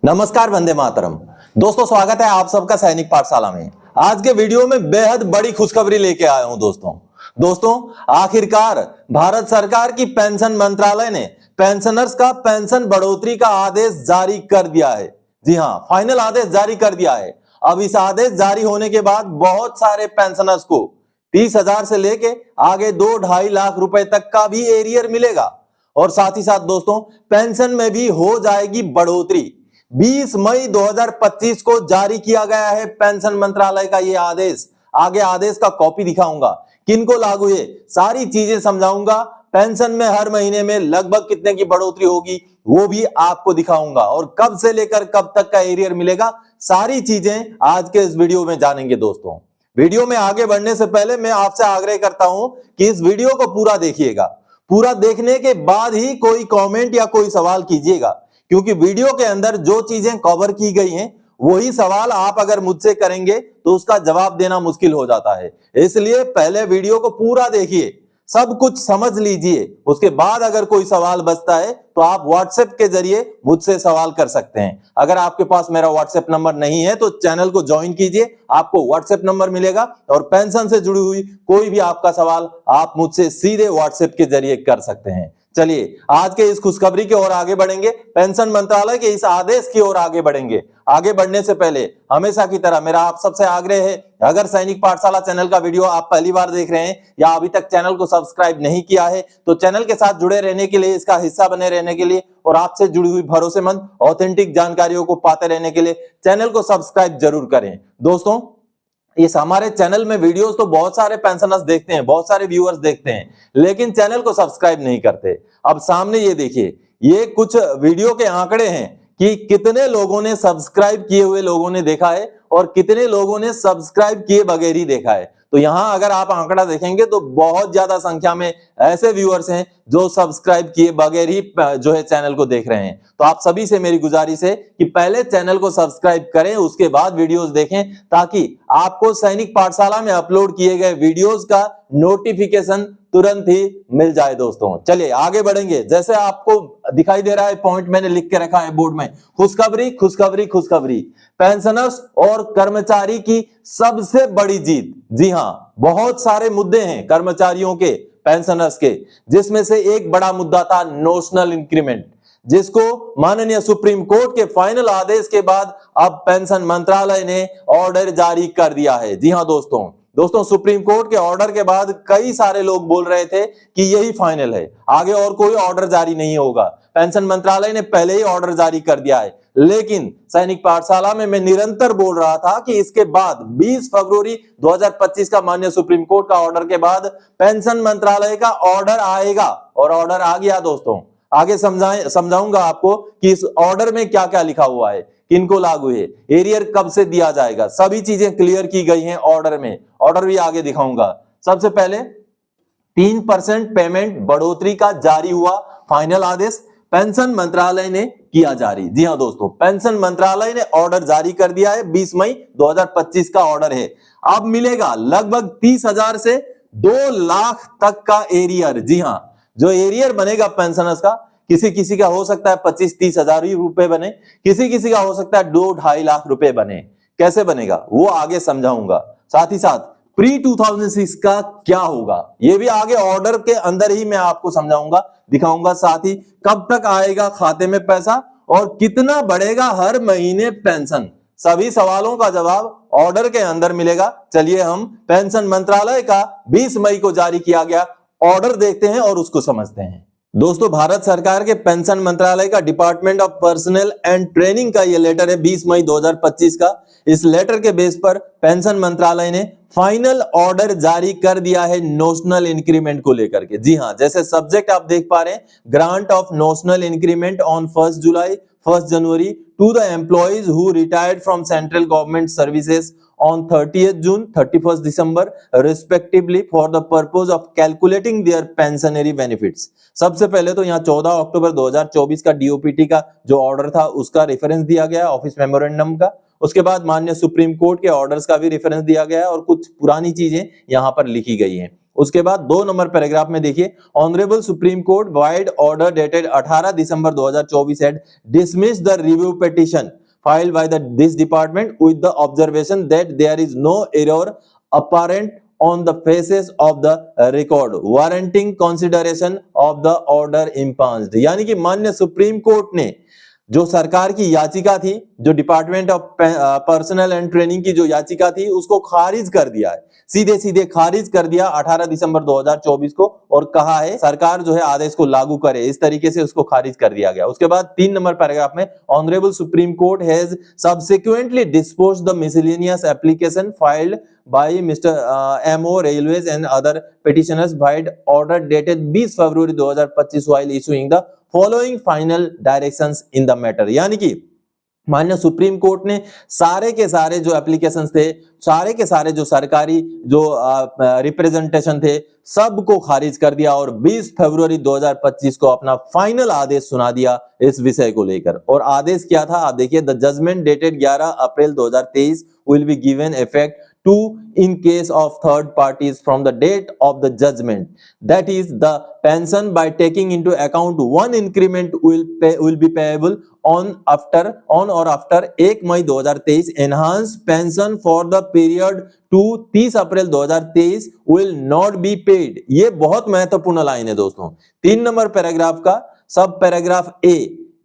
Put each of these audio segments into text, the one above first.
नमस्कार, वंदे मातरम। दोस्तों, स्वागत है आप सबका सैनिक पाठशाला में। आज के वीडियो में बेहद बड़ी खुशखबरी लेके आया हूं दोस्तों आखिरकार भारत सरकार की पेंशन मंत्रालय ने पेंशनर्स का पेंशन बढ़ोतरी का आदेश जारी कर दिया है। जी हां, फाइनल आदेश जारी कर दिया है। अब इस आदेश जारी होने के बाद बहुत सारे पेंशनर्स को 30,000 से लेके आगे 2-2.5 लाख रुपए तक का भी एरियर मिलेगा। और साथ ही साथ दोस्तों, पेंशन में भी हो जाएगी बढ़ोतरी। 20 मई 2025 को जारी किया गया है पेंशन मंत्रालय का ये आदेश। आगे आदेश का कॉपी दिखाऊंगा, किनको लागू है, सारी चीजें समझाऊंगा। पेंशन में हर महीने में लगभग कितने की बढ़ोतरी होगी वो भी आपको दिखाऊंगा, और कब से लेकर कब तक का एरियर मिलेगा, सारी चीजें आज के इस वीडियो में जानेंगे। दोस्तों, वीडियो में आगे बढ़ने से पहले मैं आपसे आग्रह करता हूं कि इस वीडियो को पूरा देखिएगा। पूरा देखने के बाद ही कोई कमेंट या कोई सवाल कीजिएगा, क्योंकि वीडियो के अंदर जो चीजें कवर की गई हैं वही सवाल आप अगर मुझसे करेंगे तो उसका जवाब देना मुश्किल हो जाता है। इसलिए पहले वीडियो को पूरा देखिए, सब कुछ समझ लीजिए, उसके बाद अगर कोई सवाल बचता है तो आप व्हाट्सएप के जरिए मुझसे सवाल कर सकते हैं। अगर आपके पास मेरा व्हाट्सएप नंबर नहीं है तो चैनल को ज्वाइन कीजिए, आपको व्हाट्सएप नंबर मिलेगा और पेंशन से जुड़ी हुई कोई भी आपका सवाल आप मुझसे सीधे व्हाट्सएप के जरिए कर सकते हैं। चलिए आज के इस खुशखबरी की ओर आगे बढ़ेंगे, पेंशन मंत्रालय के इस आदेश की ओर आगे बढ़ेंगे। आगे बढ़ने से पहले हमेशा की तरह मेरा आप सबसे आग्रह है, अगर सैनिक पाठशाला चैनल का वीडियो आप पहली बार देख रहे हैं या अभी तक चैनल को सब्सक्राइब नहीं किया है तो चैनल के साथ जुड़े रहने के लिए, इसका हिस्सा बने रहने के लिए और आपसे जुड़ी हुई भरोसेमंद ऑथेंटिक जानकारियों को पाते रहने के लिए चैनल को सब्सक्राइब जरूर करें। दोस्तों, इस हमारे चैनल में वीडियोस तो बहुत सारे पेंशनर्स देखते हैं, बहुत सारे व्यूअर्स देखते हैं, लेकिन चैनल को सब्सक्राइब नहीं करते। अब सामने ये देखिए, ये कुछ वीडियो के आंकड़े हैं कि कितने लोगों ने सब्सक्राइब किए हुए लोगों ने देखा है और कितने लोगों ने सब्सक्राइब किए बगैर ही देखा है। तो यहां अगर आप आंकड़ा देखेंगे तो बहुत ज्यादा संख्या में ऐसे व्यूअर्स हैं जो सब्सक्राइब किए बगैर ही जो है चैनल को देख रहे हैं। तो आप सभी से मेरी गुजारिश है कि पहले चैनल को सब्सक्राइब करें, उसके बाद वीडियोस देखें, ताकि आपको सैनिक पाठशाला में अपलोड किए गए वीडियोस का नोटिफिकेशन तुरंत ही मिल जाए। दोस्तों, चलिए आगे बढ़ेंगे। जैसे आपको दिखाई दे रहा है, पॉइंट मैंने लिख के रखा है बोर्ड में, खुशखबरी खुशखबरी खुशखबरी, पेंशनर्स और कर्मचारी की सबसे बड़ी जीत। जी हां, बहुत सारे मुद्दे हैं कर्मचारियों के, पेंशनर्स के, जिसमें से एक बड़ा मुद्दा था नोशनल इंक्रीमेंट, जिसको माननीय सुप्रीम कोर्ट के फाइनल आदेश के बाद अब पेंशन मंत्रालय ने ऑर्डर जारी कर दिया है। जी हां दोस्तों, सुप्रीम कोर्ट के ऑर्डर के बाद कई सारे लोग बोल रहे थे कि यही फाइनल है, आगे और कोई ऑर्डर जारी नहीं होगा। पेंशन मंत्रालय ने पहले ही ऑर्डर जारी कर दिया है, लेकिन सैनिक पाठशाला में मैं निरंतर बोल रहा था कि इसके बाद 20 फरवरी 2025 का माननीय सुप्रीम कोर्ट का ऑर्डर के बाद पेंशन मंत्रालय का ऑर्डर आएगा, और ऑर्डर आ गया। दोस्तों, आगे समझाऊंगा आपको कि इस ऑर्डर में क्या क्या लिखा हुआ है, किनको लागू है, एरियर कब से दिया जाएगा, सभी चीजें क्लियर की गई हैं ऑर्डर में। ऑर्डर भी आगे दिखाऊंगा। सबसे पहले 3% पेमेंट बढ़ोतरी का जारी हुआ फाइनल आदेश पेंशन मंत्रालय ने किया जारी। जी हां दोस्तों, पेंशन मंत्रालय ने ऑर्डर जारी कर दिया है, 20 मई 2025 का ऑर्डर है। अब मिलेगा लगभग 30,000 से 2 लाख तक का एरियर। जी हां, जो एरियर बनेगा पेंशनर्स का, किसी किसी का हो सकता है 25-30 हजार ही रुपए बने, किसी किसी का हो सकता है 2-2.5 लाख रुपए बने। कैसे बनेगा वो आगे समझाऊंगा। साथ ही साथ प्री 2006 का क्या होगा ये भी आगे ऑर्डर के अंदर ही मैं आपको समझाऊंगा, दिखाऊंगा। साथ ही कब तक आएगा खाते में पैसा और कितना बढ़ेगा हर महीने पेंशन, सभी सवालों का जवाब ऑर्डर के अंदर मिलेगा। चलिए हम पेंशन मंत्रालय का 20 मई को जारी किया गया ऑर्डर देखते हैं और उसको समझते हैं। दोस्तों, भारत सरकार के पेंशन मंत्रालय का department of personal and training का यह लेटर है 20 मई 2025 का। इस लेटर के बेस पर पेंशन मंत्रालय ने फाइनल ऑर्डर जारी कर दिया है नोशनल इंक्रीमेंट को लेकर के। जी हां, जैसे सब्जेक्ट आप देख पा रहे हैं, grant of notional increment on 1 जुलाई 1 जनवरी to the employees who retired from central government services on 30th June 31st December respectively for the purpose of calculating their pensionary benefits। सबसे पहले तो यहाँ 14 अक्टूबर 2024 का डीओपीटी का जो ऑर्डर था उसका रेफरेंस दिया गया, ऑफिस मेमोरेंडम का। उसके बाद माननीय सुप्रीम कोर्ट के ऑर्डर्स का भी रेफरेंस दिया गया है और कुछ पुरानी चीजें यहाँ पर लिखी गई हैं। उसके बाद 2 नंबर पैराग्राफ में देखिए, honourable Supreme court wide order dated 18 December 2024 had dismissed the review petition filed by this department with the observation that there is no error apparent on the faces of the record warranting consideration of the order impugned। यानी कि माननीय supreme court ने जो सरकार की याचिका थी, जो department of personal and training की जो याचिका थी, उसको खारिज कर दिया है, सीधे सीधे खारिज कर दिया 18 दिसंबर 2024 को, और कहा है सरकार जो है आदेश को लागू करे, इस तरीके से उसको खारिज कर दिया गया। उसके बाद 3 नंबर पैराग्राफ में, honourable Supreme Court has subsequently disposed the miscellaneous application filed by Mr. MO Railways and other petitioners by order dated 20 February 2025 while issuing the following final directions in the matter। यानी कि माननीय supreme court ने सारे के सारे जो applications थे, सारे के सारे जो सरकारी जो रिप्रेजेंटेशन थे, सबको खारिज कर दिया और 20 फरवरी 2025 को अपना फाइनल आदेश सुना दिया इस विषय को लेकर। और आदेश क्या था आप देखिए, the judgment dated 11 April 2023 will be given effect to in case of third parties from the date of the judgment, that is the pension by taking into account one increment will be payable on or after 1 May 2023। enhanced pension for the period to 30 April 2023 will not be paid। ये बहुत महत्वपूर्ण line है दोस्तों। 3 number paragraph का सब paragraph ए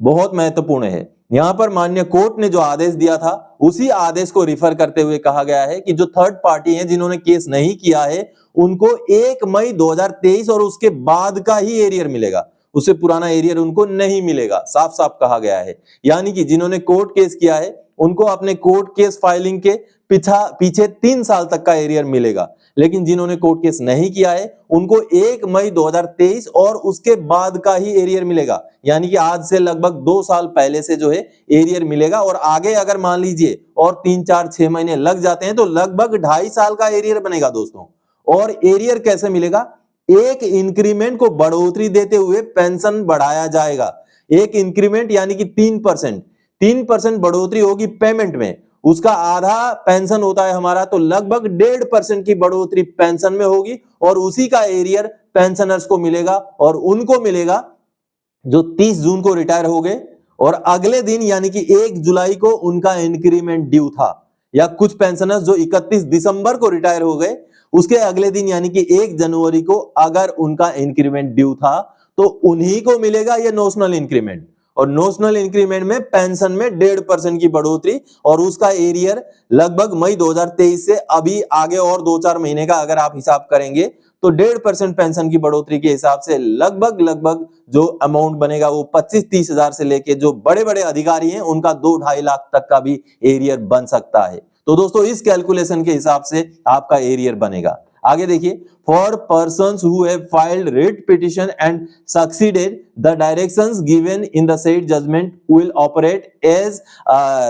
बहुत महत्वपूर्ण है। यहां पर माननीय कोर्ट ने जो आदेश दिया था, उसी आदेश को रिफर करते हुए कहा गया है कि जो थर्ड पार्टी हैं जिन्होंने केस नहीं किया है, उनको 1 मई 2023 और उसके बाद का ही एरियर मिलेगा, उससे पुराना एरियर उनको नहीं मिलेगा, साफ साफ कहा गया है। यानी कि जिन्होंने कोर्ट केस किया है उनको अपने कोर्ट केस फाइलिंग के पीछे 3 साल तक का एरियर मिलेगा, लेकिन जिन्होंने कोर्ट केस नहीं किया है उनको 1 मई 2023 और उसके बाद का ही एरियर मिलेगा। यानी कि आज से लगभग 2 साल पहले से जो है एरियर मिलेगा, और आगे अगर मान लीजिए और 3, 4, 6 महीने लग जाते हैं तो लगभग 2.5 साल का एरियर बनेगा दोस्तों। और एरियर कैसे मिलेगा? एक इंक्रीमेंट को बढ़ोतरी देते हुए पेंशन बढ़ाया जाएगा। एक इंक्रीमेंट यानी कि 3% बढ़ोतरी होगी पेमेंट में, उसका आधा पेंशन होता है हमारा, तो लगभग 1.5% की बढ़ोतरी पेंशन में होगी, और उसी का एरियर पेंशनर्स को मिलेगा, और उनको मिलेगा जो 30 जून को रिटायर हो गए और अगले दिन यानी कि 1 जुलाई को उनका इंक्रीमेंट ड्यू था, या कुछ पेंशनर्स जो 31 दिसंबर को रिटायर हो गए उसके अगले दिन यानी कि 1 जनवरी को अगर उनका इंक्रीमेंट ड्यू था तो उन्हीं को मिलेगा ये नोशनल इंक्रीमेंट। और नोशनल इंक्रीमेंट में पेंशन में 1.5% की बढ़ोतरी, और उसका एरियर लगभग मई 2023 से अभी आगे और 2-4 महीने का अगर आप हिसाब करेंगे तो 1.5% पेंशन की बढ़ोतरी के हिसाब से लगभग जो अमाउंट बनेगा वो 25-30 हजार से लेके जो बड़े बड़े अधिकारी हैं उनका 2-2.5 लाख तक का भी एरियर बन सकता है। तो दोस्तों इस कैलकुलेशन के हिसाब से आपका एरियर बनेगा। आगे देखिए, for persons who have filed writ petition and succeeded the directions given in the said judgment will operate as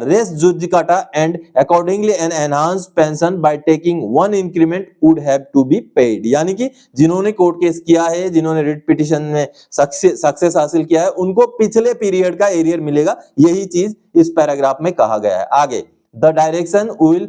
res judicata and accordingly an enhanced pension by taking 1 increment would have to be paid. यानी कि जिन्होंने court case किया है, जिन्होंने writ petition में success हासिल किया है, उनको पिछले पीरियड का एरियर मिलेगा। यही चीज इस पैराग्राफ में कहा गया है। आगे, the direction will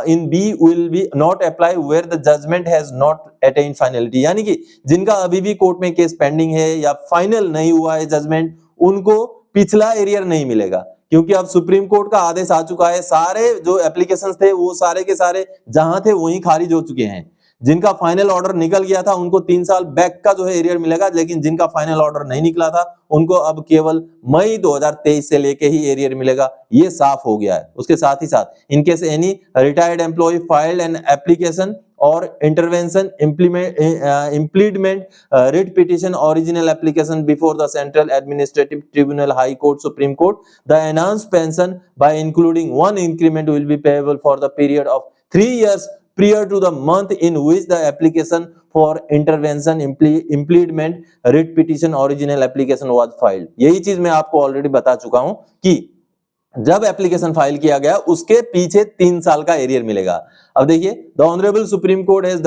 in B will be not apply where the judgment has not attained finality। यानी कि जिनका अभी भी कोर्ट में केस पेंडिंग है या फाइनल नहीं हुआ है जजमेंट, उनको पिछला एरियर नहीं मिलेगा, क्योंकि अब सुप्रीम कोर्ट का आदेश आ चुका है। सारे जो एप्लीकेशंस थे वो सारे के सारे जहां थे वहीं खारिज हो चुके हैं। जिनका फाइनल ऑर्डर निकल गया था उनको 3 साल बैक का जो है एरियर मिलेगा, लेकिन जिनका फाइनल ऑर्डर नहीं निकला था उनको अब केवल मई 2023 से लेके ही एरियर मिलेगा। ये साफ हो गया है। उसके साथ ही साथ, in case any retired employee filed an application और intervention impleadment writ petition original application before the central administrative tribunal high court supreme court, the enhanced pension by including 1 increment will be payable for the period of 3 years prior to the month in which the application for intervention impediment writ petition original application was filed। यही चीज मैं आपको already बता चुका हूं कि जब application file किया गया उसके पीछे 3 साल का एरियर मिलेगा। अब देखिए, the honourable Supreme Court has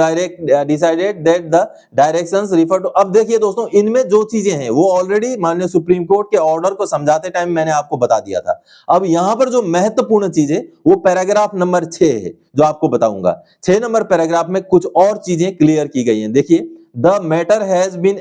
decided that the directions refer to. अब देखिए दोस्तों, इनमें जो चीजें हैं वो ऑलरेडी माननीय सुप्रीम कोर्ट के ऑर्डर को समझाते टाइम मैंने आपको बता दिया था। अब यहां पर जो महत्वपूर्ण चीज है वो पैराग्राफ नंबर 6 है, जो आपको बताऊंगा। 6 नंबर पैराग्राफ में कुछ और चीजें क्लियर की गई हैं। देखिए, the matter has been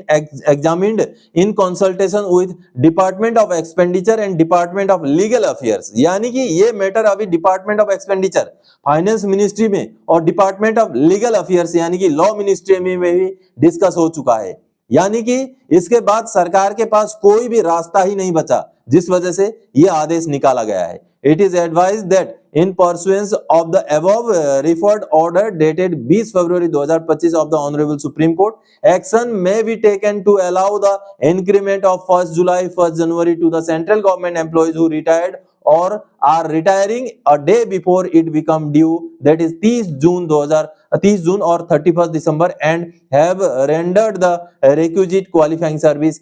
examined in consultation with Department of Expenditure and Department of Legal Affairs। यानी कि ये मैटर अभी department of expenditure, finance ministry में और डिपार्टमेंट ऑफ लीगल अफेयर्स यानी कि लॉ मिनिस्ट्री में भी डिस्कस हो चुका है। यानी कि इसके बाद सरकार के पास कोई भी रास्ता ही नहीं बचा, जिस वजह से यह आदेश निकाला गया है। It is advised that in pursuance of the above referred order dated 20 February 2025 of the Honorable Supreme Court, action may be taken to allow the increment of 1st July, 1st January to the central government employees who retired or are retiring a day before it become due, that is 30 June or 31st December, and have rendered the requisite qualifying service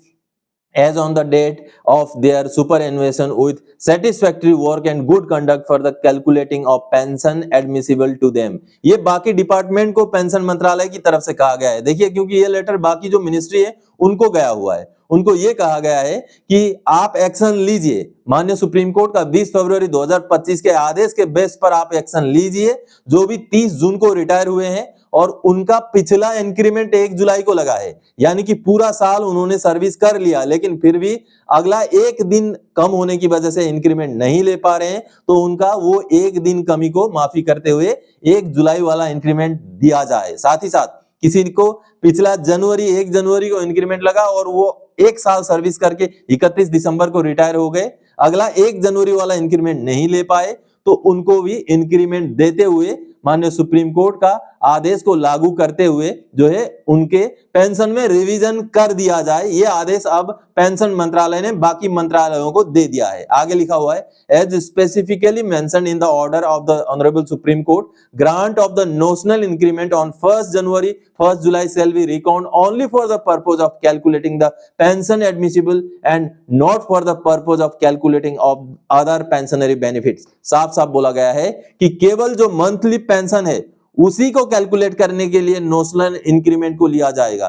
as on the date of their superannuation with satisfactory work and good conduct for the calculating of pension admissible to them। ये बाकी department को pension मंत्रालय की तरफ से कहा गया है। देखिए, क्योंकि ये लेटर बाकी जो मिनिस्ट्री है उनको गया हुआ है, उनको ये कहा गया है कि आप एक्शन लीजिए। माननीय सुप्रीम कोर्ट का 20 फरवरी 2025 के आदेश के बेस पर आप एक्शन लीजिए। जो भी 30 जून को रिटायर हुए हैं और उनका पिछला इंक्रीमेंट 1 जुलाई को लगा है, यानी कि पूरा साल उन्होंने सर्विस कर लिया, लेकिन फिर भी अगला एक दिन कम होने की वजह से इंक्रीमेंट नहीं ले पा रहे हैं, तो उनका वो एक दिन कमी को माफी करते हुए 1 जुलाई वाला इंक्रीमेंट दिया जाए। साथ ही साथ किसी को पिछला 1 जनवरी को इंक्रीमेंट लगा और वो 1 साल सर्विस करके 31 दिसंबर को रिटायर हो गए, अगला 1 जनवरी वाला इंक्रीमेंट नहीं ले पाए, तो उनको भी इंक्रीमेंट देते हुए माननीय सुप्रीम कोर्ट का आदेश को लागू करते हुए जो है उनके पेंशन में रिवीजन कर दिया जाए। ये आदेश अब पेंशन मंत्रालय ने बाकी मंत्रालयों को दे दिया है। आगे लिखा हुआ है, as specifically mentioned in the order of the honourable Supreme Court, grant of the notional increment on 1st January 1st July shall be reckoned only for the purpose of calculating the pension admissible and not for the purpose of calculating of other pensionary benefits। साफ साफ बोला गया है कि केवल जो monthly pension है उसी को कैलकुलेट करने के लिए नोशनल इंक्रीमेंट को लिया जाएगा।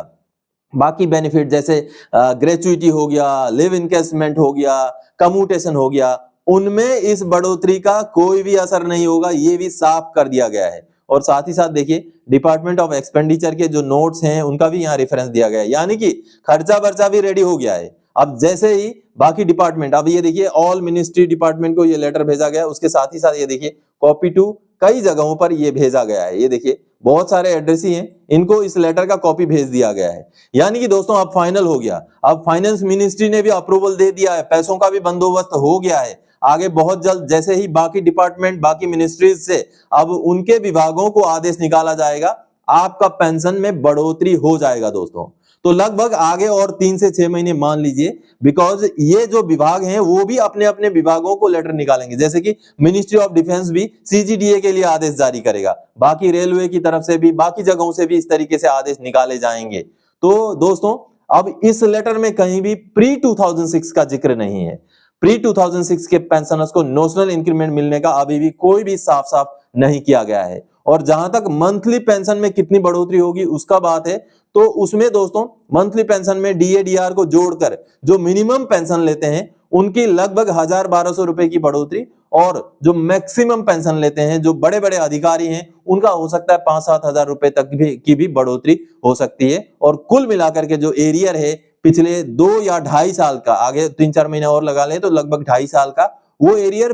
बाकी बेनिफिट जैसे ग्रेचुइटी हो गया, लिव इनकेसमेंट हो गया, कम्यूटेशन हो गया, उनमें इस बढ़ोतरी का कोई भी असर नहीं होगा, ये भी साफ कर दिया गया है। और साथ ही साथ देखिए, डिपार्टमेंट ऑफ एक्सपेंडिचर के जो नोट्स हैं उनका भी यहाँ रेफरेंस दिया गया है, यानी कि खर्चा बर्चा भी रेडी हो गया है। अब जैसे ही बाकी डिपार्टमेंट, अब ये देखिए ऑल मिनिस्ट्री डिपार्टमेंट को ये लेटर भेजा गया, उसके साथ ही साथ ये देखिए कॉपी टू कई जगहों पर ये भेजा गया है। ये देखिए बहुत सारे एड्रेस ही हैं, इनको इस लेटर का कॉपी भेज दिया गया है। यानी कि दोस्तों अब फाइनल हो गया, अब फाइनेंस मिनिस्ट्री ने भी अप्रूवल दे दिया है, पैसों का भी बंदोबस्त हो गया है। आगे बहुत जल्द जैसे ही बाकी डिपार्टमेंट, बाकी मिनिस्ट्रीज से अब उनके विभागों को आदेश निकाला जाएगा, आपका पेंशन में बढ़ोतरी हो जाएगा दोस्तों। तो लगभग आगे और 3 से 6 महीने मान लीजिए, बिकॉज ये जो विभाग हैं वो भी अपने अपने विभागों को लेटर निकालेंगे। जैसे कि मिनिस्ट्री ऑफ डिफेंस भी CGDA के लिए आदेश जारी करेगा, बाकी रेलवे की तरफ से भी, बाकी जगहों से भी इस तरीके से आदेश निकाले जाएंगे। तो दोस्तों अब इस लेटर में कहीं भी प्री 2006 का जिक्र नहीं है। प्री 2006 के पेंशनर्स को नोशनल इंक्रीमेंट मिलने का अभी भी कोई भी साफ साफ नहीं किया गया है। और जहां तक मंथली पेंशन में कितनी बढ़ोतरी होगी उसका बात है, तो उसमें दोस्तों मंथली पेंशन में DA/DR को जोड़कर जो मिनिमम पेंशन लेते हैं उनकी लगभग 1000-1200 रुपए की बढ़ोतरी, और जो मैक्सिमम पेंशन लेते हैं जो बड़े बड़े अधिकारी हैं उनका हो सकता है 5-7 हजार रुपए तक की भी बढ़ोतरी हो सकती है। और कुल मिलाकर के जो एरियर है पिछले 2 या 2.5 साल का, आगे 3-4 महीने और लगा लें तो लगभग 2.5 साल का, वो एरियर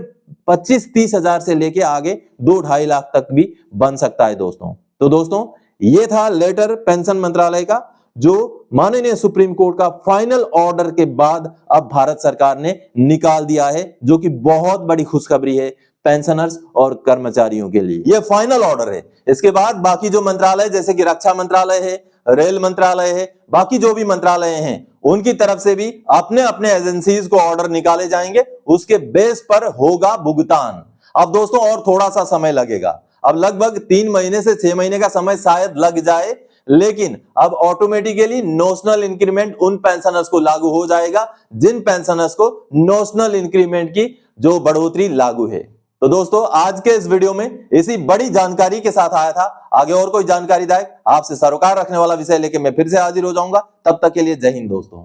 25-30 हजार से लेके आगे 2-2.5 लाख तक भी बन सकता है दोस्तों। तो दोस्तों ये था लेटर पेंशन मंत्रालय का, जो माननीय सुप्रीम कोर्ट का फाइनल ऑर्डर के बाद अब भारत सरकार ने निकाल दिया है, जो कि बहुत बड़ी खुशखबरी है पेंशनर्स और कर्मचारियों के लिए। यह फाइनल ऑर्डर है। इसके बाद बाकी जो मंत्रालय जैसे कि रक्षा मंत्रालय है, रेल मंत्रालय है, बाकी जो भी मंत्रालय हैं उनकी तरफ से भी अपने अपने एजेंसीज को ऑर्डर निकाले जाएंगे, उसके बेस पर होगा भुगतान। अब दोस्तों और थोड़ा सा समय लगेगा, अब लगभग 3 महीने से 6 महीने का समय शायद लग जाए, लेकिन अब ऑटोमेटिकली नोशनल इंक्रीमेंट उन पेंशनर्स को लागू हो जाएगा जिन पेंशनर्स को नोशनल इंक्रीमेंट की जो बढ़ोतरी लागू है। तो दोस्तों आज के इस वीडियो में इसी बड़ी जानकारी के साथ आया था। आगे और कोई जानकारीदायक आपसे सरोकार रखने वाला विषय लेके मैं फिर से हाजिर हो जाऊंगा। तब तक के लिए जय हिंद दोस्तों।